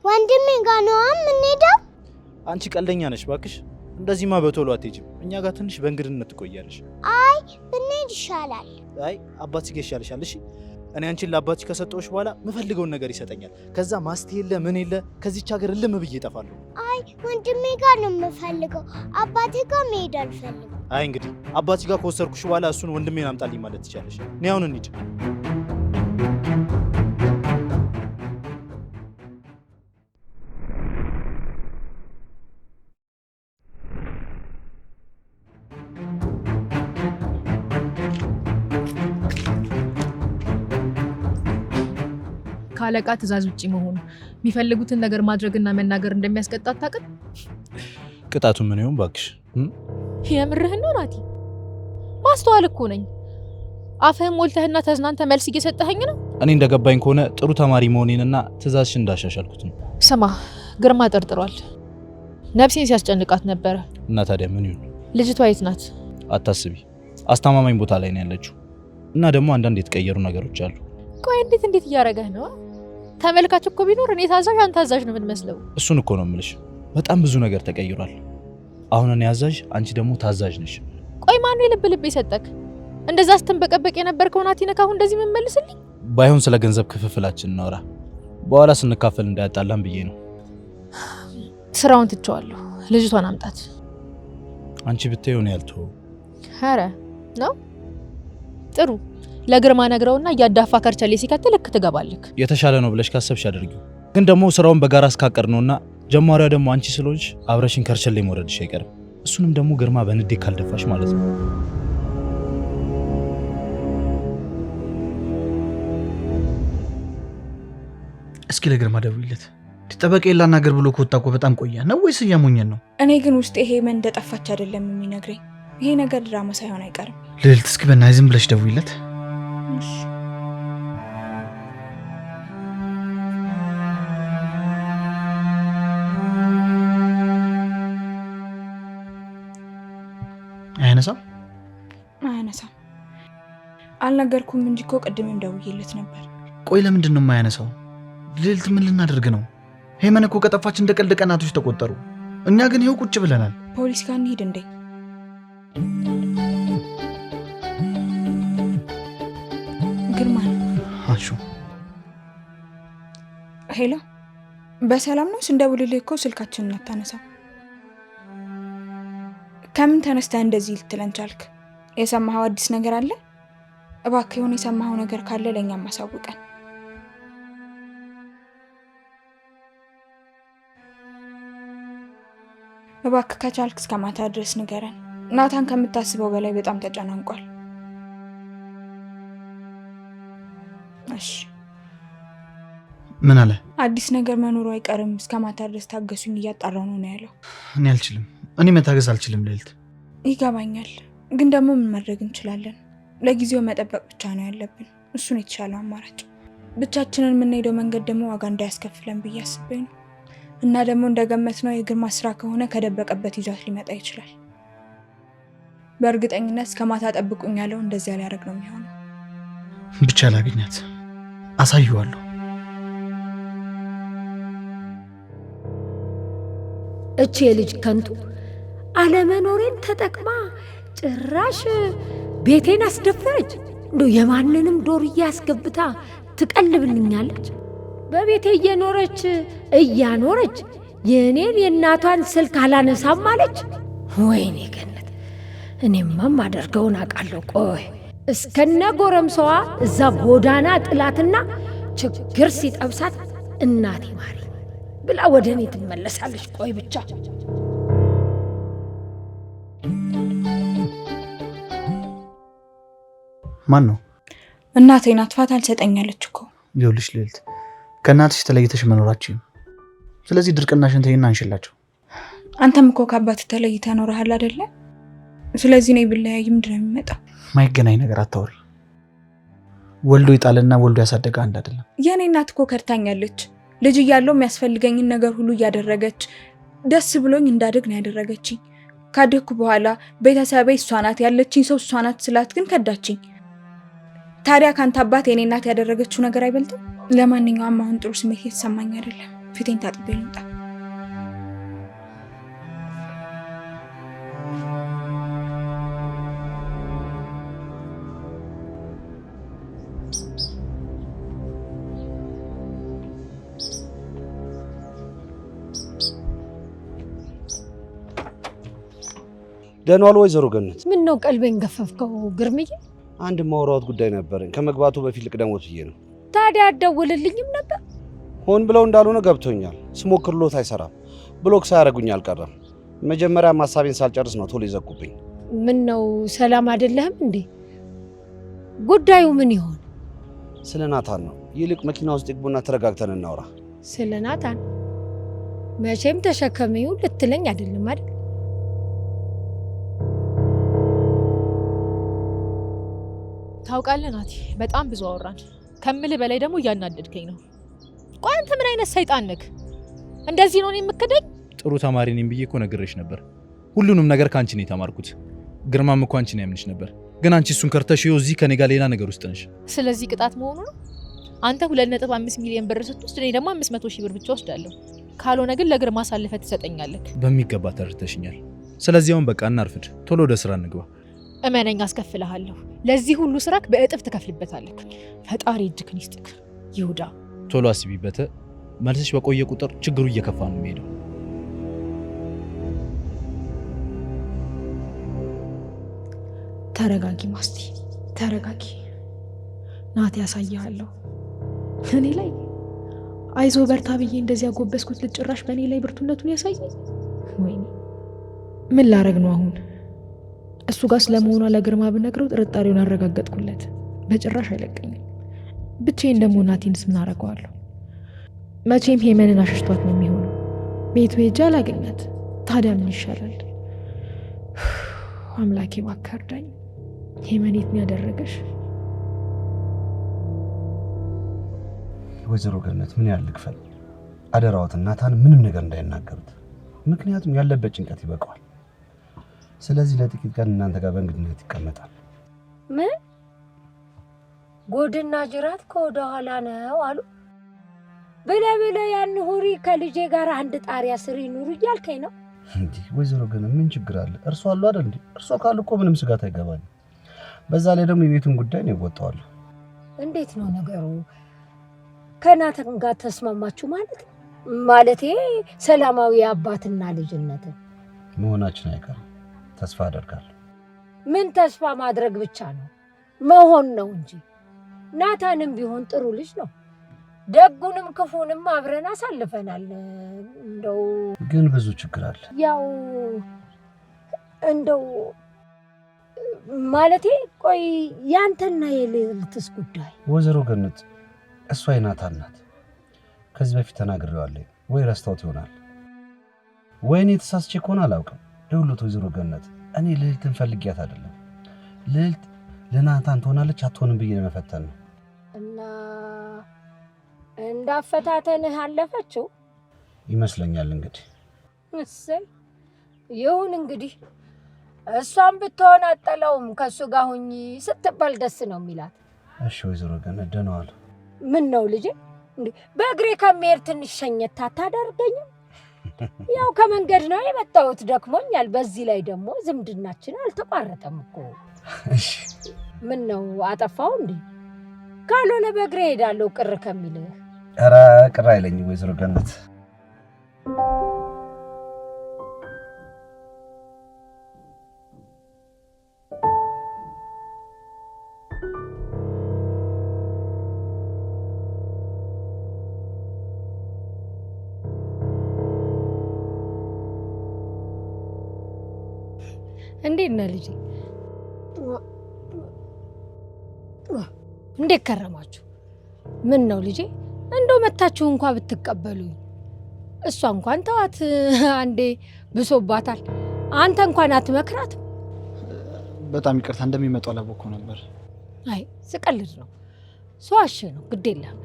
ወንድሜ ጋር ነው የምንሄደው? አንቺ ቀልደኛ ነሽ ባክሽ። እንደዚህማ በቶሎ አትሄጂም። እኛ ጋር ትንሽ በእንግድነት ትቆያለሽ። አይ ብንሄድ ይሻላል። አይ አባትሽ ጋር ይሻልሻል። እሺ እኔ አንቺን ለአባትሽ ከሰጠሁሽ በኋላ የምፈልገውን ነገር ይሰጠኛል። ከዛ ማስቴ የለ ምን የለ ከዚች ሀገር ልም ብዬ እጠፋለሁ። አይ ወንድሜ ጋር ነው የምፈልገው። አባቴ ጋር መሄድ አልፈልግም። አይ እንግዲህ አባትሽ ጋር ከወሰድኩሽ በኋላ እሱን ወንድሜን አምጣልኝ ማለት ትችያለሽ። እኔ አሁን እንሂድ። ካለቃ ትእዛዝ ውጪ መሆኑ የሚፈልጉትን ነገር ማድረግና መናገር እንደሚያስቀጣ አታውቅም? ቅጣቱ ምን ይሆን ባክሽ? የምርህን ነው ናቲ? ማስተዋል እኮ ነኝ። አፍህም ሞልተህና ተዝናንተ መልስ እየሰጠኸኝ ነው። እኔ እንደገባኝ ከሆነ ጥሩ ተማሪ መሆኔንና ትእዛዝሽን እንዳሻሻልኩት ነው። ስማ ግርማ ጠርጥሯል። ነፍሴን ሲያስጨንቃት ነበረ። እና ታዲያ ምን ይሁን? ልጅቷ የት ናት? አታስቢ፣ አስተማማኝ ቦታ ላይ ነው ያለችው። እና ደግሞ አንዳንድ የተቀየሩ ነገሮች አሉ። ቆይ እንዴት እያደረገህ ነው? ተመልካች እኮ ቢኖር እኔ ታዛዥ አንተ አዛዥ ነው የምንመስለው። እሱን እኮ ነው የምልሽ። በጣም ብዙ ነገር ተቀይሯል። አሁን እኔ አዛዥ፣ አንቺ ደግሞ ታዛዥ ነሽ። ቆይ ማነው የልብ የሰጠክ? እንደዛ ስትንበቀበቅ የነበርከው ናቲ ነህ አሁን እንደዚህ የምመልስልኝ? ባይሆን ስለ ገንዘብ ክፍፍላችን እናወራ። በኋላ ስንካፈል እንዳያጣላን ብዬ ነው። ስራውን ትቼዋለሁ። ልጅቷን አምጣት። አንቺ ብትይው ነው ያልተው። ኧረ ነው ጥሩ። ለግርማ ነግረውና እያዳፋ ከርቸሌ ሲከተል ልክ ትገባልክ። የተሻለ ነው ብለሽ ካሰብሽ አድርጊው። ግን ደግሞ ስራውን በጋራ አስካቀር ነውና ጀማሪዋ ደግሞ አንቺ ስለሆንሽ አብረሽን ከርቸሌ መውረድሽ አይቀርም። እሱንም ደግሞ ግርማ በንዴት ካልደፋሽ ማለት ነው። እስኪ ለግርማ ደውይለት። ጠበቃ ላናገር ብሎ ከወጣ እኮ በጣም ቆያ ነው ወይስ እያሞኘን ነው? እኔ ግን ውስጥ ይሄ ምን እንደጠፋች አይደለም የሚነግረኝ። ይሄ ነገር ድራማ ሳይሆን አይቀርም። ልዕልት እስኪ በእናትሽ ዝም ብለሽ ደውይለት። እሺ አያነሳም። አልነገርኩም እንጂ እኮ ቅድምም ደውዬለት ነበር። ቆይ ለምንድን ነው የማያነሳው? ልዕልት ምን ልናደርግ ነው? ሄመን እኮ ከጠፋች እንደ ቀልድ ቀናቶች ተቆጠሩ። እኛ ግን ይኸው ቁጭ ብለናል። ፖሊስ ጋር እንሂድ እንዴ? ግርማ አሹ ሄሎ፣ በሰላም ነው? ስንደውልልህ እኮ ስልካችንን አታነሳም። ከምን ተነስተህ እንደዚህ ልትለን ቻልክ? የሰማኸው አዲስ ነገር አለ? እባክህ የሆነ የሰማኸው ነገር ካለ ለእኛም አሳውቀን። እባክህ ከቻልክ እስከ ማታ ድረስ ንገረን። ናታን ከምታስበው በላይ በጣም ተጨናንቋል። እሺ ምን አለ? አዲስ ነገር መኖሩ አይቀርም። እስከ ማታ ድረስ ታገሱኝ እያጣራው ነው ያለው። እኔ አልችልም። እኔ መታገስ አልችልም ልዕልት። ይገባኛል፣ ግን ደግሞ ምን ማድረግ እንችላለን? ለጊዜው መጠበቅ ብቻ ነው ያለብን። እሱን የተሻለው አማራጭ። ብቻችንን የምንሄደው መንገድ ደግሞ ዋጋ እንዳያስከፍለን ብዬ አስቤ ነው። እና ደግሞ እንደገመትነው የግርማ ስራ ከሆነ ከደበቀበት ይዟት ሊመጣ ይችላል። በእርግጠኝነት እስከ ማታ ጠብቁኝ ያለው እንደዚያ ሊያደርግ ነው የሚሆነው። ብቻ ላግኛት፣ አሳየዋለሁ። እቺ የልጅ ከንቱ አለመኖሬን ተጠቅማ ጭራሽ ቤቴን አስደፈረች። እንደው የማንንም ዶርዬ አስገብታ ትቀልብልኛለች። በቤቴ እያኖረች የኔን የእናቷን ስልክ አላነሳም አለች። ወይኔ ገነት፣ እኔማ ማደርገውን አውቃለሁ። ቆይ እስከነ ጎረምሳዋ እዛ ጎዳና ጥላትና ችግር ሲጠብሳት እናቴ ማሪ ብላ ወደ እኔ ትመለሳለች። ቆይ ብቻ ማን ነው? እናቴ ናት። ፋታ አልሰጠኛለች እኮ። ይኸውልሽ ልዕልት፣ ከእናትሽ ተለይተሽ መኖራችሁ፣ ስለዚህ ድርቅናሽን ተይና አንሽላቸው። አንተም እኮ ከአባትህ ተለይተህ ኖረሃል አይደለ? ስለዚህ እኔ ብለያይ ምንድን ነው የሚመጣው? ማይገናኝ ነገር አታወሪ። ወልዶ ይጣልና ወልዶ ያሳደገ አንድ አይደለም። የኔ እናት እኮ ከርታኛለች። ልጅ እያለሁ የሚያስፈልገኝን ነገር ሁሉ እያደረገች ደስ ብሎኝ እንዳድግ ነው ያደረገችኝ። ካደግኩ በኋላ ቤተሰቤ እሷ ናት፣ ያለችኝ ሰው እሷ ናት ስላት ግን ከዳችኝ። ታዲያ ካንተ አባት የኔ እናት ያደረገችው ነገር አይበልጥም? ለማንኛውም አሁን ጥሩ ስሜት እየተሰማኝ አይደለም። ፊቴን ታጥቤ ልምጣ። ደህና ዋሉ ወይዘሮ ገነት። ምን ነው ቀልቤን ገፈፍከው ግርምዬ? አንድ ማውራት ጉዳይ ነበረኝ። ከመግባቱ በፊት ልቅደሞት ብዬ ነው። ታዲያ አትደውልልኝም ነበር? ሆን ብለው እንዳልሆነ ገብቶኛል። ስሞክርሎት አይሰራም። ብሎክ ሳያደርጉኝ አልቀረም። መጀመሪያ ሐሳቤን ሳልጨርስ ነው ቶሎ ይዘጉብኝ። ምን ነው ሰላም አይደለህም እንዴ? ጉዳዩ ምን ይሆን? ስለ ናታን ነው። ይልቅ መኪና ውስጥ ይግቡና ተረጋግተን እናውራ። ስለ ናታን መቼም ተሸከሚው ልትለኝ አይደለም አይደል? ታውቃለህ ናቲ፣ በጣም ብዙ አወራን። ከምልህ በላይ ደግሞ እያናደድከኝ ነው። ቆይ አንተ ምን አይነት ሰይጣን ነህ? እንደዚህ ነው የምክደኝ? ጥሩ ተማሪ ነኝ ብዬ እኮ ነግሬሽ ነበር። ሁሉንም ነገር ካንቺ ነው የተማርኩት። ግርማም እኮ አንቺ ነው ያምንሽ ነበር። ግን አንቺ እሱን ከርተሽ እዚህ ከኔ ጋር ሌላ ነገር ውስጥ ነሽ። ስለዚህ ቅጣት መሆኑ ነው። አንተ 2.5 ሚሊዮን ብር ስትወስድ እኔ ደግሞ 500 ሺህ ብር ብቻ ወስዳለሁ። ካልሆነ ግን ለግርማ አሳልፈህ ትሰጠኛለህ። በሚገባ ተረድተሽኛል። ስለዚህ አሁን በቃ እናርፍድ፣ ቶሎ ወደ ስራ እንግባ። እመነኝ፣ አስከፍልሃለሁ። ለዚህ ሁሉ ስራክ በእጥፍ ትከፍልበታለህ። ፈጣሪ እጅክን ይስጥክ ይሁዳ። ቶሎ አስቢበት። መልስሽ በቆየ ቁጥር ችግሩ እየከፋ ነው የሚሄደው። ተረጋጊ ማስቲ፣ ተረጋጊ። ናቲ ያሳያለሁ። እኔ ላይ አይዞ በርታ ብዬ እንደዚህ ያጎበስኩት ልጭራሽ በእኔ ላይ ብርቱነቱን ያሳየኝ። ወይኔ ምን ላረግ ነው አሁን? እሱ ጋር ስለመሆኗ ለግርማ ብነግረው ጥርጣሬውን አረጋገጥኩለት። በጭራሽ አይለቀኝም። ብቻዬን ደግሞ ናቲንስ ምን አረገዋለሁ? መቼም ሄመንን አሸሽቷት ነው የሚሆነው። ቤቱ ሄጄ አላገኛት። ታዲያ ምን ይሻላል? አምላኬ እባክህ እርዳኝ። ሄመን የት ነው ያደረገሽ? ወይዘሮ ገነት ምን ያህል ልክፈል? አደራዎትን ናታን ምንም ነገር እንዳይናገሩት። ምክንያቱም ያለበት ጭንቀት ይበቃዋል። ስለዚህ ለጥቂት ቀን እናንተ ጋር በእንግድነት ይቀመጣል። ምን ጎድና ጅራት ከወደ ኋላ ነው አሉ። ብለ ያን ሁሪ ከልጄ ጋር አንድ ጣሪያ ስር ይኑሩ እያልከኝ ነው እንዴ? ወይዘሮ ገነት ምን ችግር አለ? እርሶ አሉ አይደል እንዴ? እርሶ ካሉ እኮ ምንም ስጋት አይገባኝ። በዛ ላይ ደግሞ የቤቱን ጉዳይ ነው ይወጣዋል። እንዴት ነው ነገሩ? ከናታን ጋር ተስማማችሁ ማለት ነው? ማለቴ ሰላማዊ አባትና ልጅነት መሆናችን አይቀርም። ተስፋ አደርጋለሁ። ምን ተስፋ ማድረግ ብቻ ነው? መሆን ነው እንጂ። ናታንም ቢሆን ጥሩ ልጅ ነው። ደጉንም ክፉንም አብረን አሳልፈናል። እንደው ግን ብዙ ችግር አለ። ያው እንደው ማለቴ ቆይ ያንተና የልዕልትስ ጉዳይ? ወይዘሮ ገነት እሷ የናታን ናት። ከዚህ በፊት ተናግሬዋለሁ። ወይ ረስታውት ይሆናል ወይ እኔ ተሳስቼ ከሆነ አላውቅም። ደውሎት ወይዘሮ ገነት እኔ ልዕልትን ፈልጊያት አይደለም። ልዕልት ለናታን ትሆናለች አትሆንም ብዬ ለመፈተን ነው። እና እንዳፈታተንህ አለፈችው ይመስለኛል። እንግዲህ እሰይ ይሁን እንግዲህ። እሷም ብትሆን አጠላውም ከሱ ጋር ሁኚ ስትባል ደስ ነው የሚላት። እሺ ወይዘሮ ገነት ደህና ዋሉ። ምን ነው ልጄ እንዴ በእግሬ ከመሄድ ትንሽ ሸኘት አታደርገኝም? ያው ከመንገድ ነው የመጣሁት፣ ደክሞኛል። በዚህ ላይ ደግሞ ዝምድናችን አልተቋረጠም እኮ። እሺ ምን ነው አጠፋው እንዴ? ካልሆነ በእግሬ ሄዳለሁ ቅር ከሚልህ። ኧረ ቅር አይለኝም ወይዘሮ ገነት። እንዴት ነህ ልጄ? እንዴት ከረማችሁ? ምን ነው ልጄ እንደው መታችሁ እንኳን ብትቀበሉኝ። እሷ እንኳን ተዋት፣ አንዴ ብሶባታል። አንተ እንኳን አትመክራት? በጣም ይቅርታ፣ እንደሚመጡ አላወቅኩም ነበር። አይ ስቀልድ ነው፣ ሰዋሽ ነው። ግድ የለም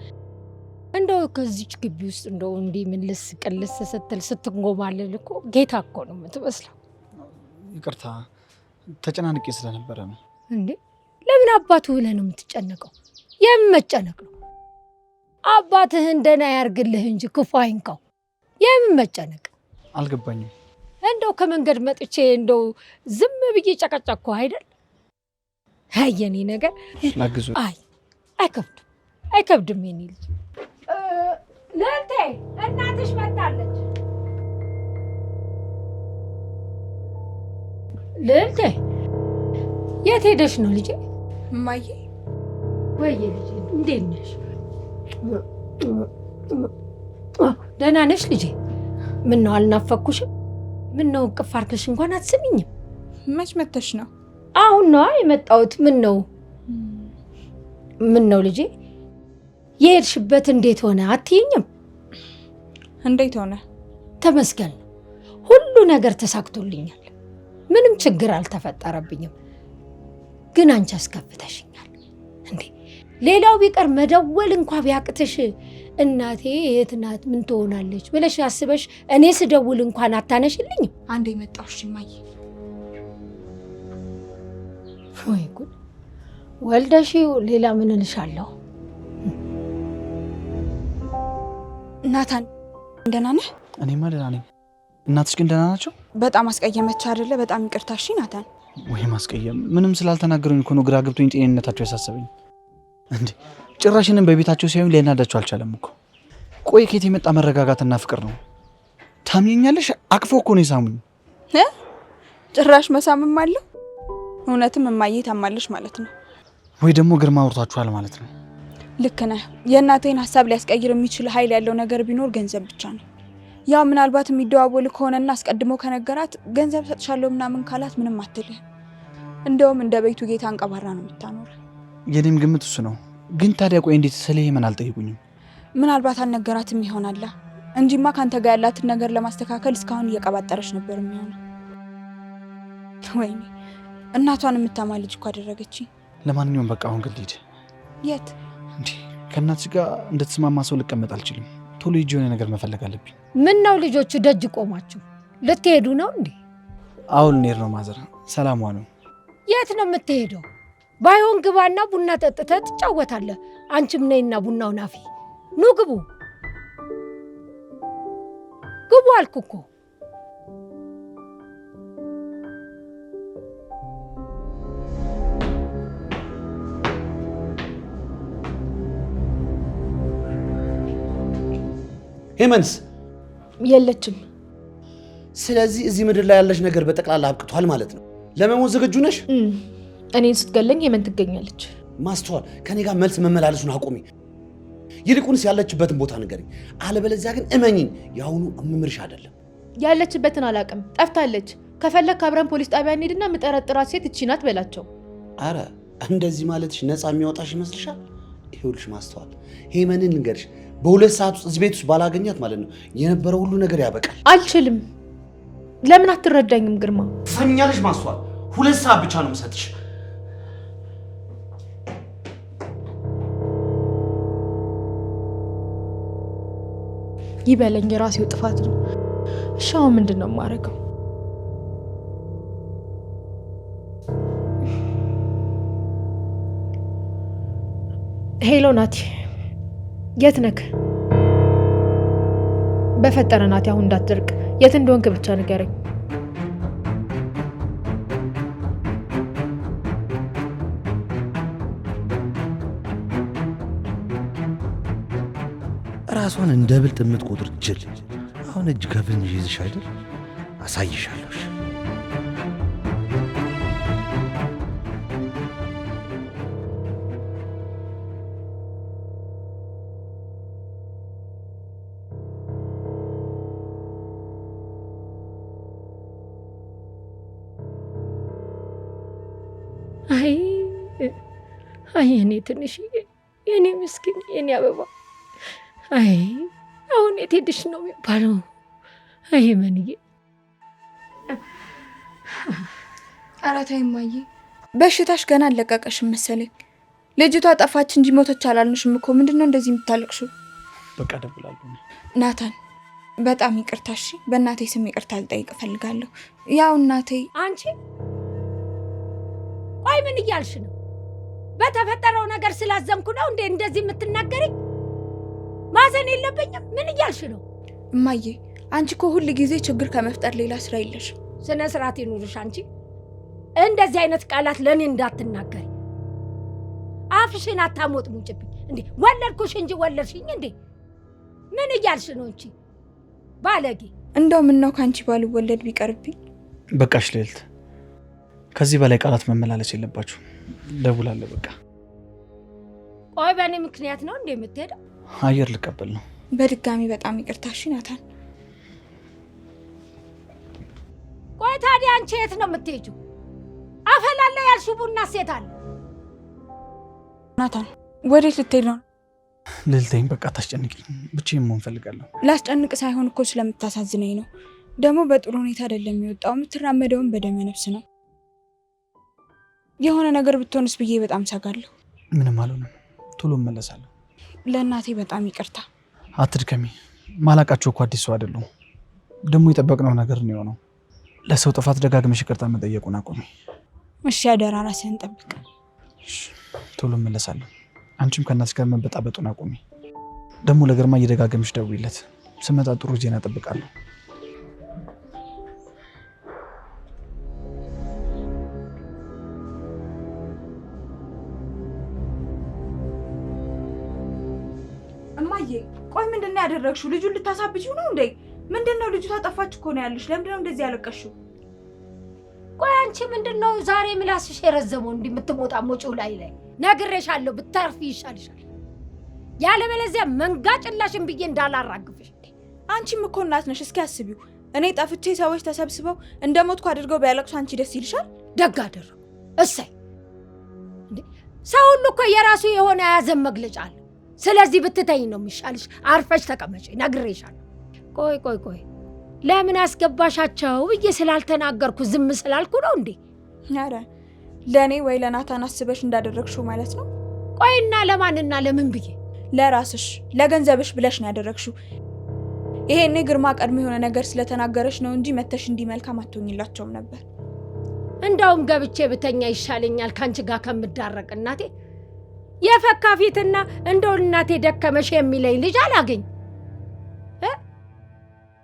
እንደው ከዚች ግቢ ውስጥ እንደው እንዲህ ምልስ ቅልስ ስትል ስትንጎማልል እኮ ጌታ እኮ ነው የምትመስለው። ይቅርታ ተጨናንቄ ስለነበረ ነው። እንዴ ለምን አባቱ ብለህ ነው የምትጨነቀው? የምን መጨነቅ ነው? አባትህን ደህና ያርግልህ እንጂ ክፉ አይንካው። የምን መጨነቅ? አልገባኝም። እንደው ከመንገድ መጥቼ እንደው ዝም ብዬ ጨቀጨቅኩ አይደል? አየኔ ነገር ላግዙ። አይከብድም የኔ ልጅ። ልዕልቴ እናትሽ መጣለች። ልዕልቴ የት ሄደሽ ነው ልጄ? እማዬ ወይዬ ልጄ እንዴት ነሽ? ደህና ነሽ ልጄ? ምነው አልናፈኩሽም? ምነው እቅፍ አድርገሽ እንኳን አትስሚኝም? መች መተሽ ነው? አሁን ነዋ የመጣሁት። ምነው ልጄ የሄድሽበት እንዴት ሆነ አትይኝም? እንዴት ሆነ? ተመስገን ነው፣ ሁሉ ነገር ተሳክቶልኛል። ምንም ችግር አልተፈጠረብኝም። ግን አንቺ አስከፍተሽኛል እንዴ! ሌላው ቢቀር መደወል እንኳ ቢያቅትሽ እናቴ የት ናት ምን ትሆናለች ብለሽ አስበሽ እኔ ስደውል እንኳን አታነሽልኝም? አንዴ መጣሁሽ እማዬ። ወይ ጉድ! ወልደሽው ሌላ ምን እልሻለሁ? ናታን ደህና ነህ? እኔማ ደህና ነኝ። እናትሽ ግን ደህና ናቸው? በጣም አስቀየመች አይደለ? በጣም ይቅርታ እሺ ናታን። ወይ ማስቀየም? ምንም ስላልተናገሩኝ እኮ ነው ግራ ገብቶኝ ጤንነታቸው ያሳሰበኝ። እንዴ ጭራሽንም በቤታቸው ሲያዩኝ ሊያናዳቸው አልቻለም እኮ። ቆይ ከየት የመጣ መረጋጋትና ፍቅር ነው? ታምኘኛለሽ? አቅፎ እኮ ነው የሳሙኝ። ጭራሽ መሳምም አለው። እውነትም እማዬ ታማለሽ ማለት ነው። ወይ ደግሞ ግርማ አውርቷችኋል ማለት ነው። ልክ ነህ። የእናቴን ሀሳብ ሊያስቀይር የሚችል ኃይል ያለው ነገር ቢኖር ገንዘብ ብቻ ነው። ያው ምናልባት የሚደዋወል ከሆነና አስቀድሞ ከነገራት ገንዘብ ሰጥሻለሁ ምናምን ካላት ምንም አትልህ። እንደውም እንደ ቤቱ ጌታ አንቀባራ ነው የምታኖር። የኔም ግምት እሱ ነው። ግን ታዲያ ቆይ እንዴት ስለ ሄመን አልጠይቁኝም? ምናልባት አልነገራትም ይሆናላ እንጂማ ካንተ ጋር ያላትን ነገር ለማስተካከል እስካሁን እየቀባጠረች ነበር የሚሆነው። ወይኔ እናቷን የምታማ ልጅ እኮ አደረገች። ለማንኛውም በቃ አሁን ግልድ ሂድ። የት? እንዴ ከእናትሽ ጋር እንደተስማማ ሰው ልቀመጥ አልችልም። ቶሎ ሂጅ፣ የሆነ ነገር መፈለግ አለብኝ። ምን ነው ልጆቹ ደጅ ቆማችሁ ልትሄዱ ነው እንዴ? አሁን ልንሄድ ነው ማዘር። ሰላሟ ነው። የት ነው የምትሄደው? ባይሆን ግባና ቡና ጠጥተህ ትጫወታለህ። አንቺም ነይና ቡናውን አፊ። ኑ ግቡ ግቡ አልኩ እኮ። ሄመንስ የለችም። ስለዚህ እዚህ ምድር ላይ ያለሽ ነገር በጠቅላላ አብቅቷል ማለት ነው። ለመሞት ዝግጁ ነሽ? እኔን ስትገለኝ ሄመን ትገኛለች። ማስተዋል፣ ከኔ ጋር መልስ መመላለሱን አቁሚ። ይልቁንስ ያለችበትን ቦታ ንገሪኝ። አለበለዚያ ግን እመኚኝ የአሁኑ እምምርሽ አይደለም። ያለችበትን አላውቅም፣ ጠፍታለች። ከፈለክ አብረን ፖሊስ ጣቢያ እንሂድና የምጠረጥራት ሴት እቺ ናት በላቸው። አረ እንደዚህ ማለትሽ ነፃ የሚያወጣሽ ይመስልሻል? ይኸውልሽ ማስተዋል፣ ሄመንን ልንገርሽ፣ በ2 ሰዓት ውስጥ እዚህ ቤት ውስጥ ባላገኛት ማለት ነው የነበረው ሁሉ ነገር ያበቃል። አልችልም። ለምን አትረዳኝም ግርማ? ትሰሚኛለሽ ማስተዋል፣ 2 ሰዓት ብቻ ነው የምሰጥሽ። ይበለኝ፣ የራሴው ጥፋት ነው። እሺ አሁን ምንድን ነው የማደርገው? ሄሎ ናቲ፣ የት ነክ? በፈጠረ ናቲ፣ አሁን እንዳትደርቅ። የት እንደሆንክ ብቻ ንገረኝ። ራሷን እንደ ብልጥ የምትቆጥር ጅል። አሁን እጅ ከፍንጅ ይዝሽ አይደል? አሳይሻለሁ። አይ የኔ ትንሽዬ፣ የኔ ምስኪን፣ የኔ አበባ። አይ አሁን የት ሄድሽ ነው የሚባለው? አይ መንዬ፣ ኧረ ተይ እማዬ፣ በሽታሽ ገና አለቀቀሽም መሰለኝ። ልጅቷ ጠፋች እንጂ ሞተች አላልንሽም እኮ። ምንድን ነው እንደዚህ የምታለቅሽው? በቃ እደውላለሁ። ናታን በጣም ይቅርታ እሺ። በእናቴ ስም ይቅርታ ልጠይቅ እፈልጋለሁ። ያው እናቴ። አንቺ ቆይ ምን እያልሽ ነው? በተፈጠረው ነገር ስላዘንኩ ነው እንዴ እንደዚህ የምትናገሪ? ማዘን የለብኝም? ምን እያልሽ ነው? እማዬ አንቺ እኮ ሁል ጊዜ ችግር ከመፍጠር ሌላ ስራ የለሽም። ስነ ስርዓት ይኑርሽ። አንቺ እንደዚህ አይነት ቃላት ለእኔ እንዳትናገሪ። አፍሽን አታሞጥሙጭብኝ እንዴ! ወለድኩሽ እንጂ ወለድሽኝ እንዴ? ምን እያልሽ ነው እንቺ ባለጌ? እንደው ምን ነው ካንቺ ባልወለድ ቢቀርብኝ። በቃሽ ልዕልት፣ ከዚህ በላይ ቃላት መመላለስ የለባችሁ። ደውላለሁ በቃ። ቆይ በእኔ ምክንያት ነው እንዴ የምትሄደው? አየር ልቀበል ነው። በድጋሚ በጣም ይቅርታ እሺ ናታን። ቆይ ታዲያ አንቺ የት ነው የምትሄጂው? አፈላለ ያልሽው ቡና ሴት አለ። ናታን ወዴት ልትሄድ ነው? ልዕልቴን በቃ ታስጨንቅኝ። ብቻዬን መሆን እፈልጋለሁ። ላስጨንቅ ሳይሆን እኮ ስለምታሳዝነኝ ነው። ደግሞ በጥሩ ሁኔታ አይደለም የሚወጣው። የምትራመደውን በደመ ነፍስ ነው። የሆነ ነገር ብትሆንስ ብዬ በጣም ሰጋለሁ። ምንም አልሆነም፣ ቶሎ እመለሳለሁ። ለእናቴ በጣም ይቅርታ። አትድከሚ። ማላቃቸው እኮ አዲስ ሰው አይደለሁም። ደግሞ የጠበቅነው ነገር ነው የሆነው። ለሰው ጥፋት ደጋግመሽ ይቅርታ መጠየቁን አቁሚ። እሺ አደራ፣ ራስህን ጠብቅ። ቶሎ እመለሳለሁ። አንቺም ከእናትሽ ጋር መበጣበጡን አቁሚ። ደግሞ ለግርማ እየደጋገምሽ ደውይለት። ስመጣ ጥሩ ዜና እጠብቃለሁ። እማዬ ቆይ ምንድነው ያደረግሽው? ልጁን ልታሳብጂው ነው እንዴ? ምንድነው? ልጁ ታጠፋች እኮ ነው ያለሽ። ለምንድነው እንደዚህ ያለቀሽው? ቆይ አንቺ ምንድነው ዛሬ ምላስሽ የረዘመው እንደምትሞጣሞጪው ላይ ነግሬሻለሁ፣ ብታርፊ ይሻልሻል። ያለበለዚያ መንጋ ጭላሽን ብዬ እንዳላራግፍሽ። አንቺም እኮ እናት ነሽ። እስኪ አስቢው፣ እኔ ጠፍቼ ሰዎች ተሰብስበው እንደሞትኩ አድርገው ቢያለቅሱ አንቺ ደስ ይልሻል? ደግ አደረጉ። እሰይ። ሰው ሁሉ እኮ የራሱ የሆነ ያዘን መግለጫ አለ። ስለዚህ ብትተኝ ነው የሚሻልሽ። አርፈሽ ተቀመጪ፣ ነግሬሻለሁ። ቆይ ለምን አስገባሻቸው ብዬ ስላልተናገርኩ ዝም ስላልኩ ነው እንዴ? ኧረ ለእኔ ወይ ለናታን አስበሽ እንዳደረግሽው ማለት ነው። ቆይና ለማንና ለምን ብዬ? ለራስሽ ለገንዘብሽ ብለሽ ነው ያደረግሽው። ይሄኔ ግርማ ቀድሞ የሆነ ነገር ስለተናገረሽ ነው እንጂ መተሽ እንዲመልካም አትሆኝላቸውም ነበር። እንዳውም ገብቼ ብተኛ ይሻለኛል ካንቺ ጋር ከምዳረቅ። እናቴ የፈካ ፊትና እንደው እናቴ ደከመሽ የሚለኝ ልጅ አላገኝ።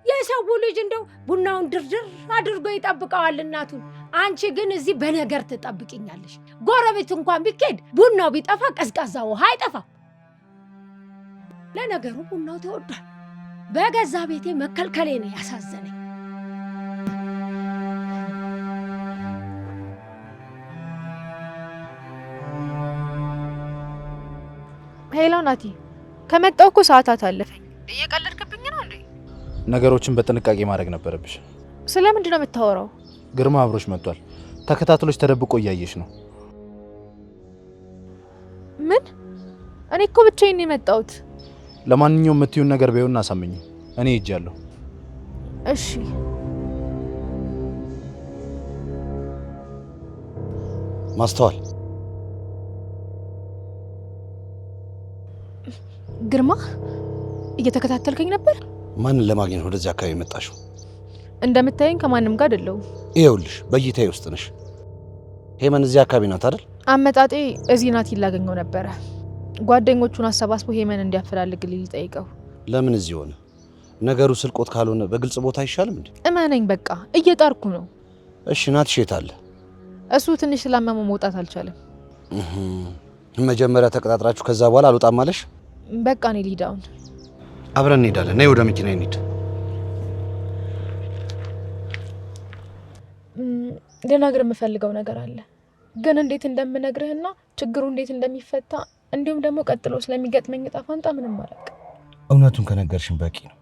የሰው ልጅ እንደው ቡናውን ድርድር አድርጎ ይጠብቀዋል እናቱን። አንቺ ግን እዚህ በነገር ትጠብቂኛለሽ። ጎረቤት እንኳን ቢኬድ ቡናው ቢጠፋ ቀዝቃዛ ውሃ አይጠፋም። ለነገሩ ቡናው ተወዷል። በገዛ ቤቴ መከልከሌ ነው ያሳዘነኝ። ሄሎ ናቲ፣ ከመጣሁ እኮ ሰዓታት አለፈኝ። እየቀለድክብኝ ነው እንዴ? ነገሮችን በጥንቃቄ ማድረግ ነበረብሽ። ስለምንድን ነው የምታወራው? ግርማ አብሮሽ መጥቷል። ተከታትሎች ተደብቆ እያየሽ ነው። ምን? እኔ እኮ ብቻዬን ነው የመጣሁት። ለማንኛውም የምትዩን ነገር ቢሆን አሳመኝ። እኔ ሄጃለሁ። እሺ። ማስተዋል፣ ግርማ እየተከታተልከኝ ነበር? ማንን ለማግኘት ወደዚህ አካባቢ መጣሽው? እንደምታየኝ ከማንም ጋር አይደለሁም። ይኸውልሽ በእይታዬ ውስጥ ነሽ። ሄመን እዚህ አካባቢ ናት አይደል? አመጣጤ እዚህ ናት ይላገኘው ነበረ። ጓደኞቹን አሰባስቦ ሄመን እንዲያፈላልግልኝ ልጠይቀው። ለምን እዚህ ሆነ? ነገሩ ስልቆት ካልሆነ በግልጽ ቦታ አይሻልም እንዴ? እመነኝ፣ በቃ እየጣርኩ ነው። እሺ ናትሽ የት አለ? እሱ ትንሽ ስላመመው መውጣት አልቻለም። መጀመሪያ ተቀጣጥራችሁ ከዛ በኋላ አልወጣም አለሽ? በቃ እኔ ልሂድ አሁን። አብረን እንሄዳለን። ነይ ወደ መኪና እንሂድ። ልነግርህ የምፈልገው ነገር አለ፣ ግን እንዴት እንደምነግርህና ችግሩ እንዴት እንደሚፈታ እንዲሁም ደግሞ ቀጥሎ ስለሚገጥመኝ ዕጣ ፈንታ ምንም አላውቅም። እውነቱን ከነገርሽን በቂ ነው።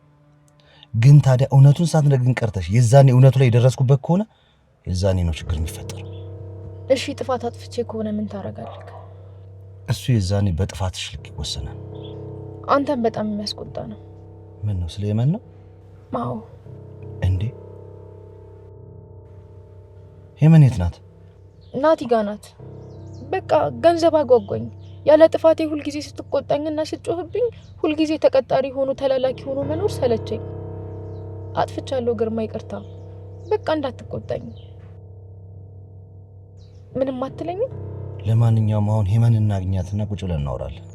ግን ታዲያ እውነቱን ሳትነግሪኝ ቀርተሽ የዛኔ እውነቱ ላይ የደረስኩበት ከሆነ የዛኔ ነው ችግር የሚፈጠረው። እሺ ጥፋት አጥፍቼ ከሆነ ምን ታደርጋለህ? እሱ የዛኔ በጥፋትሽ ልክ ይወሰናል። አንተም በጣም የሚያስቆጣ ነው። ምን ነው? ስለ የመን ነው? አዎ። እንዴ የመን የት ናት? ናቲ ጋ ናት። በቃ ገንዘብ አጓጓኝ። ያለ ጥፋቴ ሁልጊዜ ስትቆጣኝና ስትጮህብኝ ሁልጊዜ ተቀጣሪ ሆኖ ተላላኪ ሆኖ መኖር ሰለቸኝ። አጥፍቻለሁ ግርማ፣ ይቅርታ። በቃ እንዳትቆጣኝ። ምንም አትለኝም? ለማንኛውም አሁን ሄመን እናግኛትና ቁጭ ብለን እናወራለን።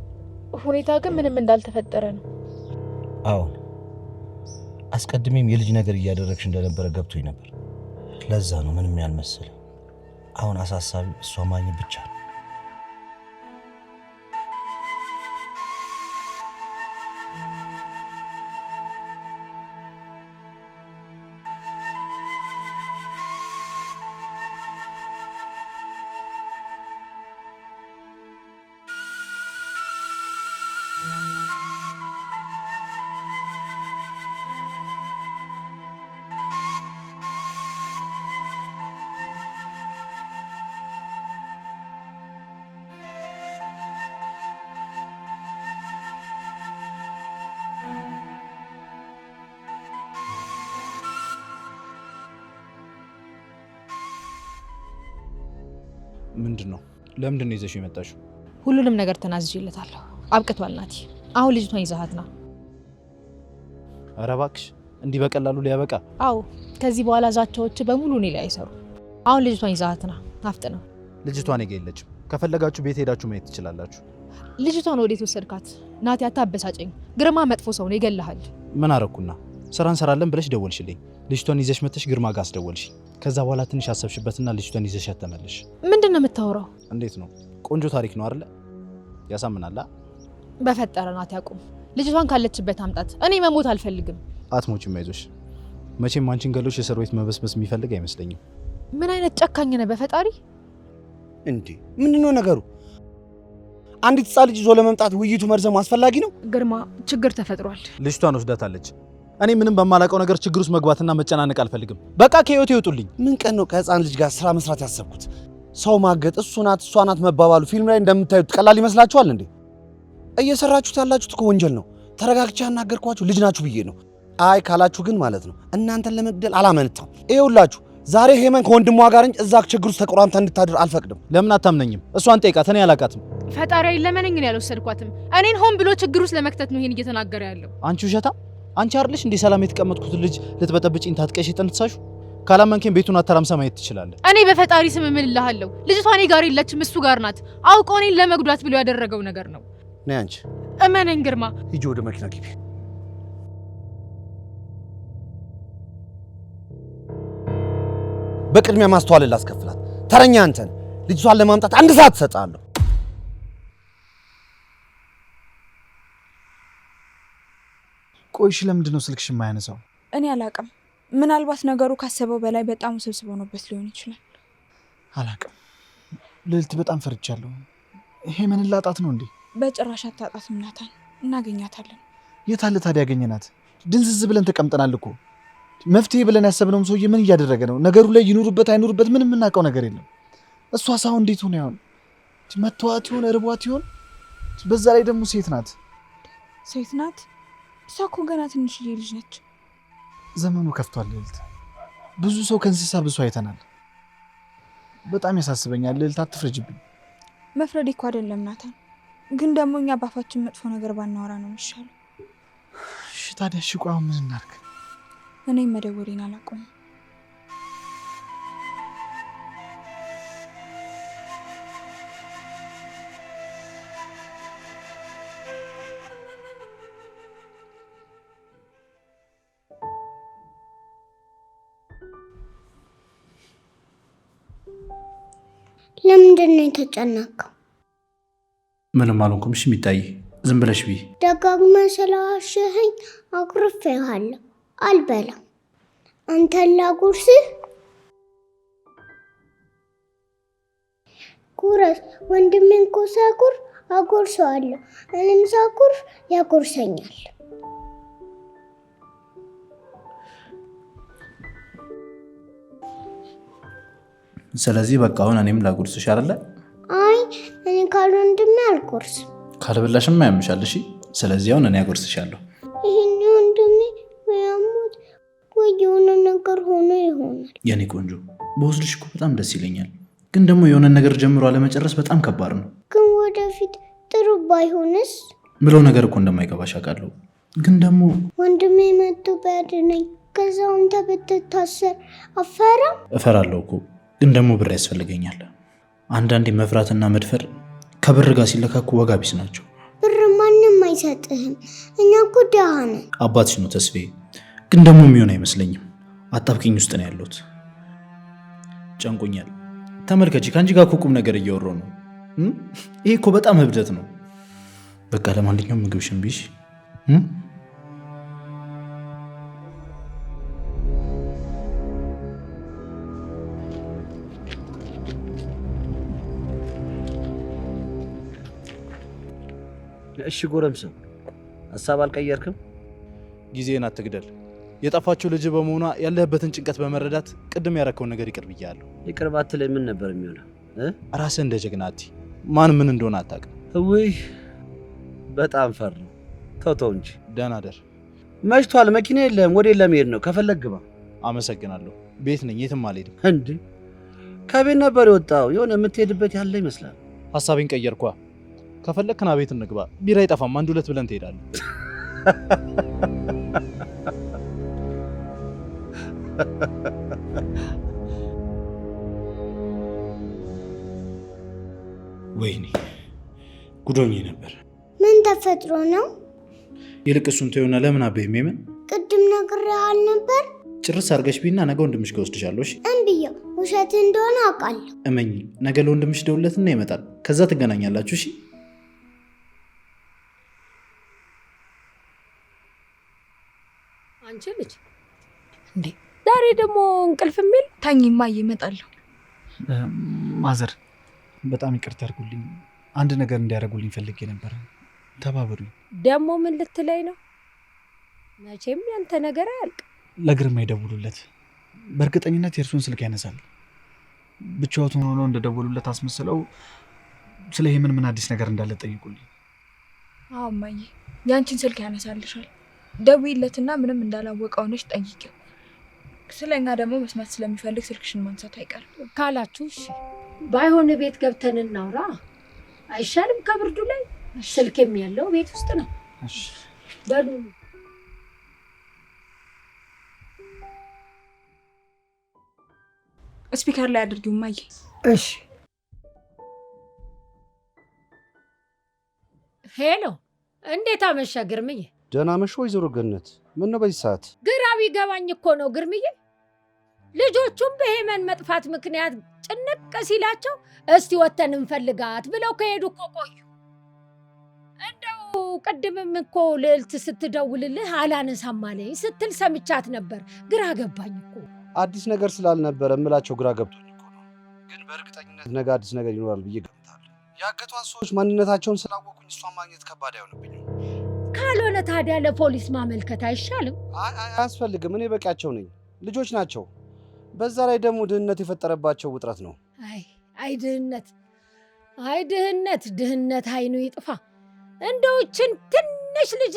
ሁኔታ ግን ምንም እንዳልተፈጠረ ነው። አዎ አስቀድሜም የልጅ ነገር እያደረግሽ እንደነበረ ገብቶኝ ነበር። ለዛ ነው ምንም ያልመሰለ። አሁን አሳሳቢ እሷ ማግኘት ብቻ ነው። ምንድነው? ለምንድን ነው ይዘሽው የመጣሽው? ሁሉንም ነገር ተናዝዤለታለሁ። አብቅቷል ናቲ። አሁን ልጅቷን ይዘሃት ና። ኧረ እባክሽ እንዲህ በቀላሉ ሊያበቃ? አዎ ከዚህ በኋላ ዛቻዎች በሙሉ እኔ ላይ አይሰሩ። አሁን ልጅቷን ይዘሃት ና። አፍጥነው። ልጅቷ እኔ ጋር የለችም። ከፈለጋችሁ ቤት ሄዳችሁ ማየት ትችላላችሁ። ልጅቷን ወዴት ወሰድካት? ናቲ አታበሳጨኝ። ግርማ መጥፎ ሰው ነው፣ ይገልሃል። ምን አረኩና? ስራ እንሰራለን ብለሽ ደወልሽልኝ። ልጅቷን ይዘሽ መተሽ ግርማ ጋር አስደወልሽ። ከዛ በኋላ ትንሽ አሰብሽበትና ልጅቷን ይዘሽ ተመለሽ። ምንድነው የምታወራው? እንዴት ነው? ቆንጆ ታሪክ ነው አይደለ? ያሳምናል። በፈጠረ ናቲ አቁም። ልጅቷን ካለችበት አምጣት። እኔ መሞት አልፈልግም። አትሞቺም፣ አይዞሽ። መቼም አንቺን ገሎሽ የእስር ቤት መበስበስ የሚፈልግ አይመስለኝም። ምን አይነት ጨካኝ ነህ በፈጣሪ! እንዴ ምንድነው ነገሩ? አንዲት ህጻን ልጅ ይዞ ለመምጣት ውይይቱ መርዘሙ አስፈላጊ ነው? ግርማ ችግር ተፈጥሯል። ልጅቷን ወስዳታለች። እኔ ምንም በማላውቀው ነገር ችግር ውስጥ መግባትና መጨናነቅ አልፈልግም። በቃ ከህይወት ይወጡልኝ። ምን ቀን ነው ከህፃን ልጅ ጋር ስራ መስራት ያሰብኩት? ሰው ማገጥ፣ እሱ ናት እሷ ናት መባባሉ ፊልም ላይ እንደምታዩት ቀላል ይመስላችኋል እንዴ? እየሰራችሁት ያላችሁት እኮ ወንጀል ነው። ተረጋግቼ ያናገርኳችሁ ልጅ ናችሁ ብዬ ነው። አይ ካላችሁ ግን ማለት ነው እናንተን ለመግደል አላመነታም። ይኸውላችሁ ዛሬ ሄመን ከወንድሟ ጋር እንጂ እዛ ችግር ውስጥ ተቆራምታ እንድታድር አልፈቅድም። ለምን አታምነኝም? እሷን ጠይቃት። እኔ አላውቃትም። ፈጣሪ አይለመነኝ፣ እኔ ያልወሰድኳትም። እኔን ሆን ብሎ ችግር ውስጥ ለመክተት ነው ይሄን እየተናገረ ያለው። አንቺ ውሸታ! አንቺ አይደለሽ እንዴ ሰላም የተቀመጥኩት ልጅ ልትበጠብጪኝ ታጥቀሽ የተነሳሹ? ካላመንከኝ ቤቱን አተራምሳ ማየት ትችላለህ። እኔ በፈጣሪ ስም እምልልሃለሁ ልጅቷ እኔ ጋር የለችም፣ እሱ ጋር ናት። አውቆ እኔን ለመጉዳት ብሎ ያደረገው ነገር ነው። ነይ አንቺ እመነኝ ግርማ። ሂጂ ወደ መኪና ግቢ። በቅድሚያ ማስተዋል ላስከፍላት። ተረኛ አንተን ልጅቷን ለማምጣት 1 ሰዓት እሰጥሃለሁ። ቆይሽ ለምንድን ነው ስልክሽ የማያነሳው? እኔ አላቅም። ምናልባት ነገሩ ካሰበው በላይ በጣም ውስብስብ ሆኖበት ሊሆን ይችላል። አላቅም። ልዕልት በጣም ፈርቻለሁ። ሄመንን ላጣት ነው እንዴ? በጭራሽ አታጣትም ናታን፣ እናገኛታለን። የታለ ታዲያ ያገኘናት? ድንዝዝ ብለን ተቀምጠናል እኮ። መፍትሄ ብለን ያሰብነውም ሰውዬ ምን እያደረገ ነው? ነገሩ ላይ ይኑሩበት አይኑሩበት ምንም የምናውቀው ነገር የለም። እሷ ሳው እንዴት ሆነ ያውን መተዋት ይሆን ርቧት ይሆን? በዛ ላይ ደግሞ ሴት ናት። ሴት ናት? እሷ እኮ ገና ትንሽዬ ልጅ ነች። ዘመኑ ከፍቷል ልዕልት። ብዙ ሰው ከእንስሳ ብሶ አይተናል። በጣም ያሳስበኛል ልዕልት፣ አትፍረጅብኝ። መፍረድ እኮ አይደለም ናታን፣ ግን ደግሞ እኛ ባፋችን መጥፎ ነገር ባናወራ ነው የሚሻለው። እሺ ታዲያ እሺ፣ ቆይ ምን እናድርግ? እኔም መደወሌን አላቆምም። ለምንድን ነው የተጨነቀው? ምንም አልሆንኩም። እሺ የሚታይ ዝም ብለሽ ቢ ደጋግመህ ስለዋሸኸኝ አኩርፌሃለሁ። አልበላም። አንተን ላጉርስህ? ጉረስ። ወንድሜን እኮ ሳኩር አጎርሰዋለሁ። እኔም ሳኩር ያጎርሰኛል። ስለዚህ በቃ አሁን እኔም ላጉርስሽ አይደለ? አይ እኔ ካልወንድሜ አልጎርስም። ካልበላሽም ያምሻል። እሺ ስለዚህ አሁን እኔ አጎርስሻለሁ። ይሄን ወንድሜ ወይ አሞት ወይ የሆነ ነገር ሆኖ ይሆናል። የኔ ቆንጆ በወስድሽ እኮ በጣም ደስ ይለኛል፣ ግን ደግሞ የሆነ ነገር ጀምሮ አለመጨረስ በጣም ከባድ ነው። ግን ወደፊት ጥሩ ባይሆንስ? ምለው ነገር እኮ እንደማይገባሽ አውቃለሁ፣ ግን ደግሞ ወንድሜ መጥቶ ቢያድነኝ ከዛው አንተ ብትታሰር አፈራም? እፈራለሁ እኮ፣ ግን ደግሞ ብር ያስፈልገኛል። አንዳንዴ መፍራትና መድፈር ከብር ጋር ሲለካኩ ዋጋ ቢስ ናቸው። ብር ማንም አይሰጥህም። እኛ እኮ ደሃ ነን። አባትሽ ነው ተስፋዬ፣ ግን ደግሞ የሚሆን አይመስለኝም። አጣብቂኝ ውስጥ ነው ያለሁት። ጨንቆኛል። ተመልከቺ፣ ከአንቺ ጋር እኮ ቁም ነገር እያወራሁ ነው። ይሄ እኮ በጣም እብደት ነው። በቃ ለማንኛውም ምግብሽን ብይሽ። እሺ ጎረምሳው፣ ሀሳብ አልቀየርክም? ጊዜን አትግደል። የጠፋችው ልጅ በመሆኗ ያለህበትን ጭንቀት በመረዳት ቅድም ያረከውን ነገር ይቅር ብያለሁ። ይቅር ባትለኝ ምን ነበር የሚሆነው? ራስህ እንደ ጀግና አትይ። ማን ምን እንደሆነ አታውቅም። ውይ በጣም ፈራሁ። ተው እንጂ። ደህና ደር። መሽቷል። መኪና የለም። ወዴት ለመሄድ ነው? ከፈለግ ግባ። አመሰግናለሁ። ቤት ነኝ፣ የትም አልሄድም። እንዴ ከቤት ነበር የወጣው? የሆነ የምትሄድበት ያለ ይመስላል። ሀሳቤን ቀየርኳ። ከፈለግክና ቤት እንግባ። ቢራ አይጠፋም። 1-2 ብለን ትሄዳለህ። ወይኔ ጉዶኜ ነበር። ምን ተፈጥሮ ነው? ይልቅ እሱን ተይውና ለምን አበይ ምን ቅድም ነግሬሃል ነበር። ጭርስ አድርገሽ ቢና ነገ ወንድምሽ ጋር ወስድሻለሁ። እሺ እምብዬ ውሸት እንደሆነ አውቃለሁ። እመኝ። ነገ ለወንድምሽ ደውለትና ይመጣል። ከዛ ትገናኛላችሁ። እሺ አንቺ ልጅ እንዴ ዛሬ ደግሞ እንቅልፍ የሚል ታኝማ እመጣለሁ። ማዘር በጣም ይቅርታ አድርጉልኝ። አንድ ነገር እንዲያደርጉልኝ ፈልጌ ነበር። ተባበሩኝ። ደግሞ ምን ልትለኝ ነው? መቼም ያንተ ነገር አያልቅ። ለግርማ ይደውሉለት። በእርግጠኝነት የእርሱን ስልክ ያነሳል። ብቻዎትን ሆኖ እንደደወሉለት አስመስለው ስለ ይሄ ምን አዲስ ነገር እንዳለ ጠይቁልኝ። አዎ እማዬ፣ ያንቺን ስልክ ያነሳልሻል። ደውይለትና ምንም እንዳላወቀ ሆነሽ ጠይቂው። ስለኛ ደግሞ መስማት ስለሚፈልግ ስልክሽን ማንሳት አይቀርም ካላችሁ እሺ። ባይሆን ቤት ገብተን እናውራ አይሻልም? ከብርዱ ላይ ስልክም ያለው ቤት ውስጥ ነው። እሺ በሉ ስፒከር ላይ አድርጊው እማዬ። እሺ። ሄሎ፣ እንዴት አመሻ ግርምዬ? ደህና መሽ ወይዘሮ ገነት? ምን ነው በዚህ ሰዓት? ግራ ቢገባኝ እኮ ነው ግርምዬ። ልጆቹም በሄመን መጥፋት ምክንያት ጭንቅ ሲላቸው እስቲ ወተን እንፈልጋት ብለው ከሄዱ እኮ ቆዩ። እንደው ቅድምም እኮ ልዕልት ስትደውልልህ አላነሳም አለኝ ስትል ሰምቻት ነበር። ግራ ገባኝ እኮ። አዲስ ነገር ስላልነበረ እምላቸው ግራ ገብቶኝ እኮ ነው። ግን በእርግጠኝነት ነገ አዲስ ነገር ይኖራል ብዬ ገምታለሁ። ያገቷት ሰዎች ማንነታቸውን ስላወቁኝ እሷን ማግኘት ከባድ አይሆንብኝም። ካልሆነ ታዲያ ለፖሊስ ማመልከት አይሻልም? አያስፈልግም። እኔ በቂያቸው ነኝ። ልጆች ናቸው። በዛ ላይ ደግሞ ድህነት የፈጠረባቸው ውጥረት ነው። አይ ድህነት፣ ድህነት አይኑ ይጥፋ። እንደውችን ትንሽ ልጅ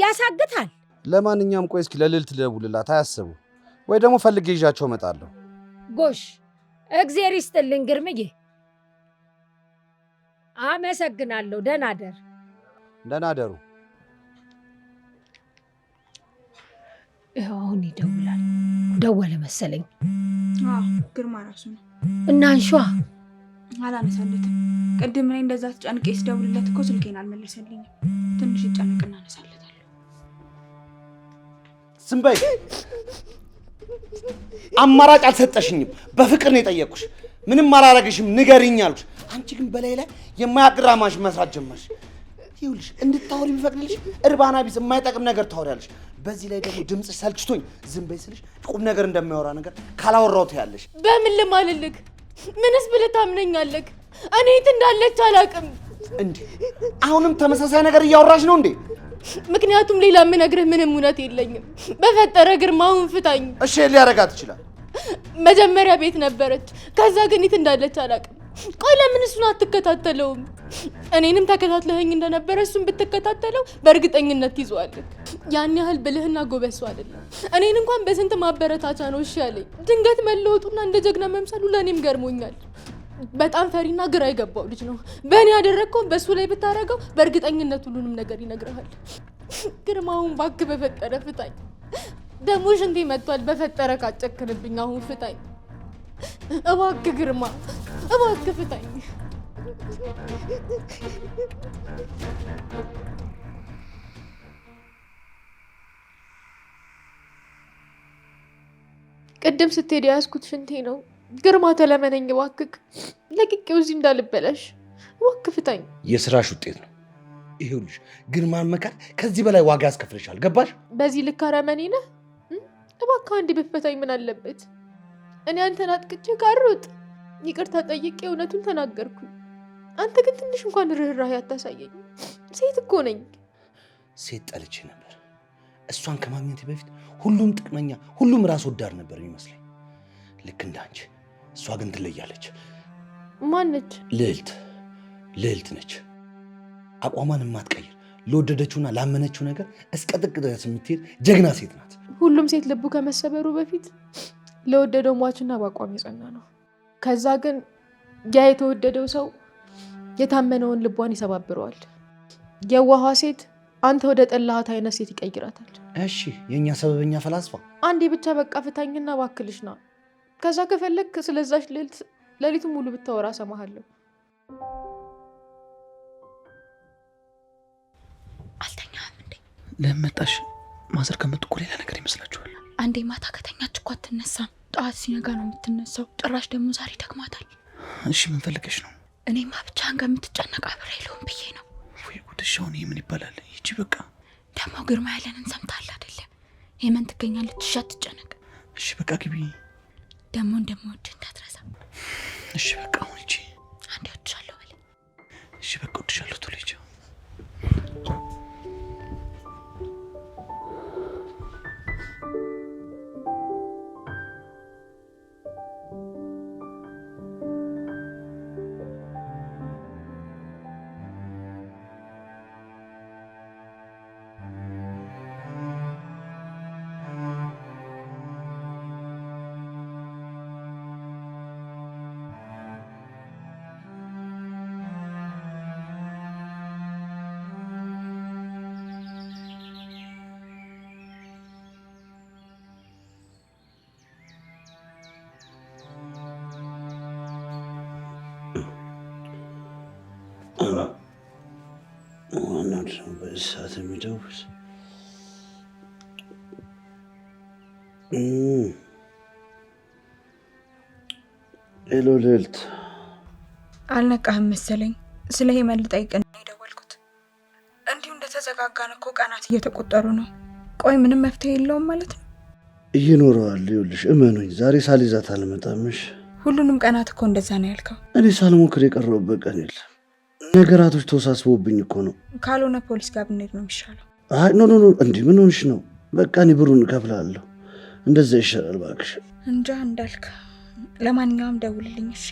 ያሳግታል። ለማንኛውም ቆይ እስኪ ለልዕልት ልደውልላት። አያስቡ ወይ ደግሞ ፈልጌ ይዣቸው እመጣለሁ። ጎሽ፣ እግዜር ይስጥልኝ ግርምዬ። አመሰግናለሁ። ደህና ደር። ደህና ደሩ። አሁን ይደውላል። ደወለ መሰለኝ። ግርማ ራሱ ነው። እና አንሿ አላነሳለትም። ቅድም እኔ እንደዛ ተጨንቄ ስደውልለት እኮ ስልኬን አልመለሰልኝም። ትንሽ ይጨንቅ እናነሳለታለሁ። ዝም በይ። አማራጭ አልሰጠሽኝም። በፍቅር ነው የጠየቅኩሽ። ምንም አላረግሽም፣ ንገሪኝ አልኩሽ። አንቺ ግን በላይ ላይ የማያግራማሽ መስራት ጀመርሽ። ይኸውልሽ እንድታወሪ ቢፈቅድልሽ እርባና ቢስ የማይጠቅም ነገር ታወሪያለሽ። በዚህ ላይ ደግሞ ድምጽ ሰልችቶኝ ዝም በይ ስልሽ ቁም ነገር እንደማያወራ ነገር ካላወራሁት ያለሽ። በምን ልማልልክ? ምንስ ብለህ ታምነኛለህ? እኔ የት እንዳለች አላውቅም። እንዴ አሁንም ተመሳሳይ ነገር እያወራሽ ነው እንዴ? ምክንያቱም ሌላ የምነግርህ ምንም እውነት የለኝም። በፈጠረ ግርማ አሁን ፍታኝ። እሺ ሊያረጋት ይችላል። መጀመሪያ ቤት ነበረች፣ ከዛ ግን የት እንዳለች አላውቅም። ቆይ ለምን እሱን አትከታተለውም? እኔንም ተከታትለኸኝ እንደነበረ እሱን ብትከታተለው በእርግጠኝነት ይዟልክ። ያን ያህል ብልህና ጎበሱ አይደለም። እኔን እንኳን በስንት ማበረታቻ ነው እሺ ያለኝ። ድንገት መለወጡና እንደ ጀግና መምሰሉ ለእኔም ገርሞኛል። በጣም ፈሪና ግራ የገባው ልጅ ነው። በእኔ ያደረግከውን በእሱ ላይ ብታረገው በእርግጠኝነት ሁሉንም ነገር ይነግርሃል። ግርማውን እባክህ በፈጠረ ፍታኝ። ደግሞ ሽንቴ መጥቷል። በፈጠረ ካጨክንብኝ አሁን ፍታኝ እባክህ ግርማ፣ እባክህ ፍታኝ። ቅድም ስትሄድ ያዝኩት ሽንቴ ነው። ግርማ ተለመነኝ እባክህ፣ ለቅቄው እዚህ እንዳልበላሽ እባክህ ፍታኝ። የስራሽ ውጤት ነው። ይሄውልሽ ግርማን መካድ ከዚህ በላይ ዋጋ ያስከፍልሻል። ገባሽ? በዚህ ልክ አረመኔ ነህ? እባክህ አንዴ ብትፈታኝ ምን አለበት? እኔ አንተን አጥቅቼ ጋሮጥ ይቅርታ ጠይቄ እውነቱን ተናገርኩኝ። አንተ ግን ትንሽ እንኳን ርህራሄ አታሳየኝ። ሴት እኮ ነኝ። ሴት ጠልቼ ነበር። እሷን ከማግኘቴ በፊት ሁሉም ጥቅመኛ፣ ሁሉም ራስ ወዳድ ነበር የሚመስለኝ፣ ልክ እንዳንቺ። እሷ ግን ትለያለች። ማነች? ልዕልት ነች። አቋሟን የማትቀይር ለወደደችውና ላመነችው ነገር እስከ ጥግ ድረስ የምትሄድ ጀግና ሴት ናት። ሁሉም ሴት ልቡ ከመሰበሩ በፊት ለወደደው ሟችና በአቋም የጸና ነው። ከዛ ግን ያ የተወደደው ሰው የታመነውን ልቧን ይሰባብረዋል። የዋሃ ሴት አንተ ወደ ጠላሃት አይነት ሴት ይቀይራታል። እሺ የኛ ሰበበኛ ፈላስፋ፣ አንዴ ብቻ በቃ ፍታኝና ባክልሽ ና። ከዛ ከፈለክ ስለዛች ልዕልት ሌሊቱን ሙሉ ብታወራ ሰማሃለሁ። አልተኛም እንዴ? ለምን መጣሽ? ማዘር ከመጡ እኮ ሌላ ነገር ይመስላችኋል? አንዴ ማታ ከተኛች እኮ አትነሳም። ጠዋት ሲነጋ ነው የምትነሳው። ጭራሽ ደግሞ ዛሬ ደክማታል። እሺ ምን ፈልገሽ ነው? እኔማ ብቻህን ከምትጨነቅ አብሬ የለውም ብዬ ነው። ወይ ጉድሽ! አሁን ይሄ ምን ይባላል? ይቺ በቃ ደግሞ ግርማ ያለንን ሰምታል አይደለ? የመን ትገኛለች። እሺ አትጨነቅ። እሺ በቃ ግቢ። ደግሞ እንደምወድ እንዳትረሳ። እሺ በቃ አሁን ይቺ አንዴ ወድሻለሁ በለ። እሺ በቃ ወድሻለሁ ቶሎ ሂጂ። ዋናው በዚህ ሰዓት የሚደውል ሄሎ ልዕልት። አልነቃህም መሰለኝ። ስለ ሄመን ልጠይቅህ ነው የደወልኩት። እንዲሁ እንደተዘጋጋን እኮ ቀናት እየተቆጠሩ ነው። ቆይ ምንም መፍትሄ የለውም ማለት ነው? ይኖረዋል። ይኸውልሽ እመኑኝ፣ ዛሬ ሳልይዛት አልመጣምሽ። ሁሉንም ቀናት እኮ እንደዛ ነው ያልከው። እኔ ሳልሞክር የቀረሁበት ቀን የለም። ነገራቶች ተወሳስበውብኝ እኮ ነው። ካልሆነ ፖሊስ ጋር ብንሄድ ነው የሚሻለው። አይ ኖ እንዲህ ምን ሆንሽ ነው? በቃ እኔ ብሩን እከፍላለሁ። እንደዛ ይሻላል እባክሽ። እንጃ እንዳልክ። ለማንኛውም ደውልልኝ እሺ?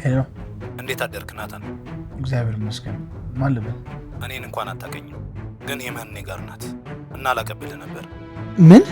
ሄሎ፣ እንዴት አደርክ ናታን? እግዚአብሔር ይመስገን። ማን ልበል? እኔን እንኳን አታውቀኝም፣ ግን ሄመን እኔ ጋር ናት እና ላቀብልህ ነበር። ምን?